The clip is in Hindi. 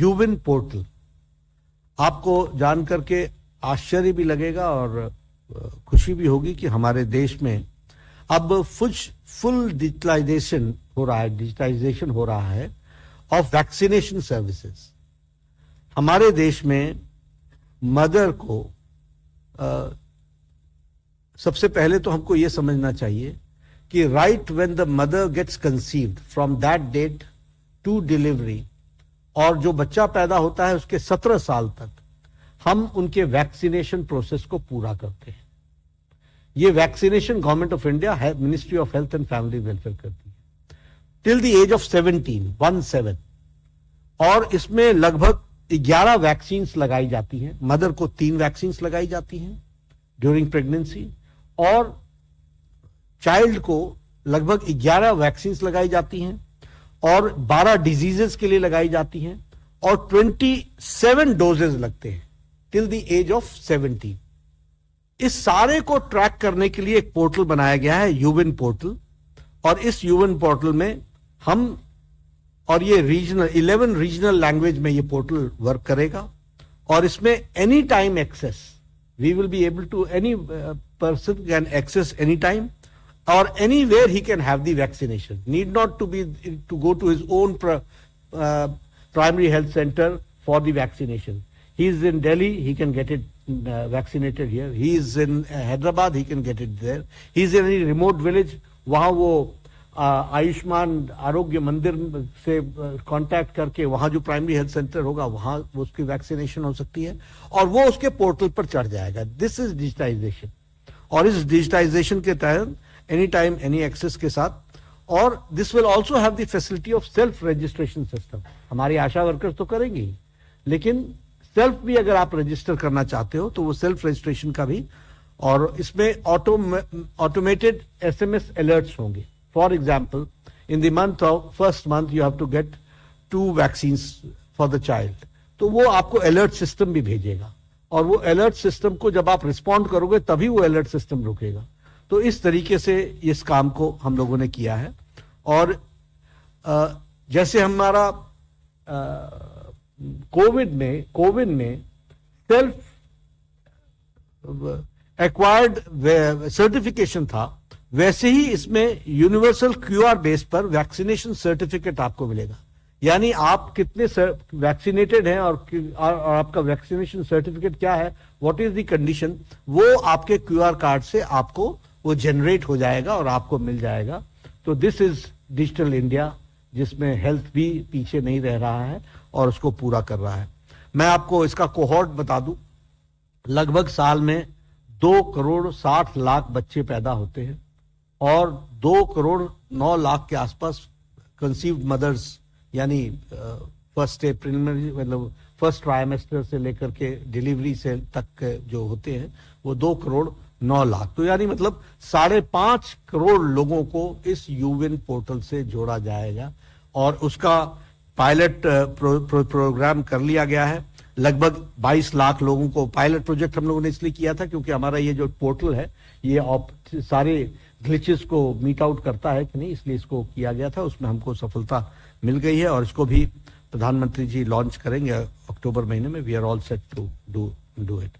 यूविन पोर्टल। आपको जान करके आश्चर्य भी लगेगा और खुशी भी होगी कि हमारे देश में अब फुल डिजिटलाइजेशन हो रहा है ऑफ वैक्सीनेशन सर्विसेज। हमारे देश में मदर को सबसे पहले तो हमको यह समझना चाहिए कि right when the mother gets conceived from that date to delivery, और जो बच्चा पैदा होता है उसके 17 साल तक हम उनके वैक्सीनेशन प्रोसेस को पूरा करते हैं। ये वैक्सीनेशन गवर्नमेंट ऑफ इंडिया है, ministry of health and family welfare करती है टिल द एज ऑफ 17, और इसमें लगभग 11 वैक्सीन लगाई जाती हैं। मदर को 3 वैक्सीन लगाई जाती हैं ड्यूरिंग प्रेगनेंसी, और चाइल्ड को लगभग 11 वैक्सीन लगाई जाती हैं, और 12 डिजीजेस के लिए लगाई जाती हैं, और 27 डोजेज लगते हैं टिल द एज ऑफ 17। इस सारे को ट्रैक करने के लिए एक पोर्टल बनाया गया है, यूविन पोर्टल, और इस यूविन पोर्टल में हम, और ये 11 रीजनल लैंग्वेज में ये पोर्टल वर्क करेगा, और इसमें any time access, we will be able to, any person can access any time or anywhere he can have the vaccination. Need not to go to his own primary health center for the vaccination. He is in Delhi, he can get it vaccinated here. He is in Hyderabad, he can get it there. He is in any remote village, वहां वो आयुष्मान आरोग्य मंदिर से कांटेक्ट करके वहां जो प्राइमरी हेल्थ सेंटर होगा वहां उसकी वैक्सीनेशन हो सकती है, और वो उसके पोर्टल पर चढ़ जाएगा। दिस इज डिजिटाइजेशन, और इस डिजिटाइजेशन के तहत एनी टाइम एनी एक्सेस के साथ, और this will also have the facility of self registration system. हमारी आशा वर्कर्स तो करेंगे, लेकिन सेल्फ भी अगर आप रजिस्टर करना चाहते हो तो वो सेल्फ रजिस्ट्रेशन का भी, और इसमें ऑटोमेटेड SMS अलर्ट्स होंगे। For example, in the first month you have to get 2 vaccine for the child, तो वो आपको अलर्ट सिस्टम भी भेजेगा, और वो अलर्ट सिस्टम को जब आप रिस्पॉन्ड करोगे तभी वो अलर्ट सिस्टम रुकेगा। तो इस तरीके से इस काम को हम लोगों ने किया है। और जैसे हमारा कोविड में सेल्फ एक्वायर्ड सर्टिफिकेशन था, वैसे ही इसमें यूनिवर्सल QR बेस पर वैक्सीनेशन सर्टिफिकेट आपको मिलेगा। यानी आप कितने वैक्सीनेटेड हैं और आपका वैक्सीनेशन सर्टिफिकेट क्या है, व्हाट इज द कंडीशन, वो आपके QR कार्ड से आपको वो जनरेट हो जाएगा और आपको मिल जाएगा। तो दिस इज डिजिटल इंडिया, जिसमें हेल्थ भी पीछे नहीं रह रहा है और उसको पूरा कर रहा है। मैं आपको इसका कोहॉर्ट बता दूं, लगभग साल में 2,60,00,000 बच्चे पैदा होते हैं, और 2,09,00,000 के आसपास कंसीव्ड मदर्स, यानी फर्स्ट मतलब फर्स्ट ट्राइमेस्टर से लेकर के डिलीवरी से तक जो होते हैं वो 2,09,00,000। तो यानी मतलब 5.5 करोड़ लोगों को इस यूविन पोर्टल से जोड़ा जाएगा, और उसका पायलट प्रोग्राम कर लिया गया है। लगभग 22 लाख लोगों को पायलट प्रोजेक्ट हम लोगों ने इसलिए किया था क्योंकि हमारा ये जो पोर्टल है ये सारे ग्लिचेस को मीट आउट करता है कि नहीं, इसलिए इसको किया गया था। उसमें हमको सफलता मिल गई है, और इसको भी प्रधानमंत्री जी लॉन्च करेंगे अक्टूबर महीने में। We are all set to do it.